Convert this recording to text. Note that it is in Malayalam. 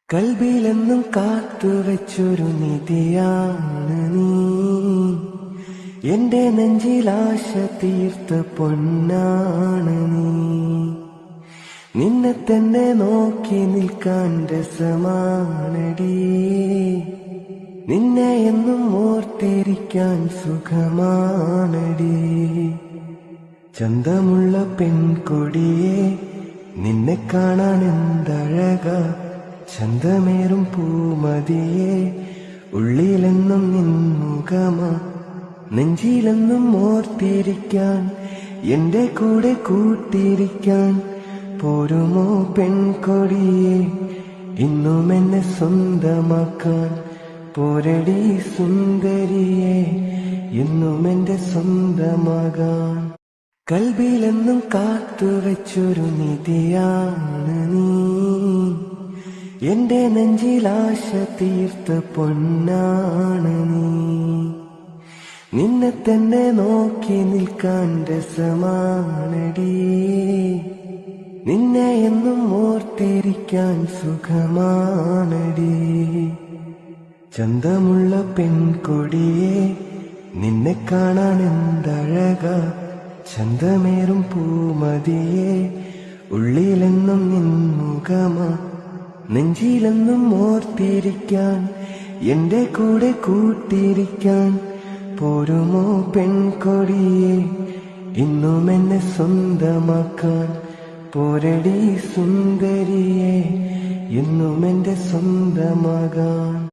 കൽബിലെന്നും കാത്തുവെച്ചൊരു നിധിയാണ് നീ, എന്റെ നെഞ്ചിലാശ തീർത്ത പൊന്നാണ് നീ. നിന്നെ തന്നെ നോക്കി നിൽക്കാൻ രസമാണടി, നിന്നെ എന്നും ഓർത്തിരിക്കാൻ സുഖമാണടി. ചന്തമുള്ള പെൺകൊടിയെ നിന്നെ കാണാൻ എന്തഴക, ചന്തമേറും പൂമതിയെ ഉള്ളിലെന്നും നിൻമുഖമാ. നെഞ്ചിലെന്നും ഓർത്തിരിക്കാൻ എന്റെ കൂടെ കൂട്ടിരിക്കാൻ പോരുമോ പെൺകൊടിയെ, ഇന്നും എന്നെ സ്വന്തമാക്കാൻ പോരടി സുന്ദരിയെ, എന്നും എന്റെ സ്വന്തമാകാൻ. കൽബിലെന്നും കാത്തുവെച്ചൊരു നിധിയാണ് നീ, എന്റെ നെഞ്ചിലാശ തീർത്ത പൊന്നാണ് നീ. നിന്നെ തന്നെ നോക്കി നിൽക്കാൻ രസമാണടി, നിന്നെ എന്നും ഓർത്തിരിക്കാൻ സുഖമാണടി. ചന്തമുള്ള പെൺകൊടിയെ നിന്നെ കാണാൻ എന്തഴക, ചന്തമേറും പൂമതിയെ ഉള്ളിലെന്നും നിൻമുഖമാ. നെഞ്ചിലെന്നും ഓർത്തിരിക്കാൻ എന്റെ കൂടെ കൂട്ടിരിക്കാൻ പോരുമോ പെൺകൊടിയെ, ഇന്നും എന്നെ സ്വന്തമാക്കാൻ പോരടി സുന്ദരിയെ, എന്നും എന്റെ സ്വന്തമാകാൻ.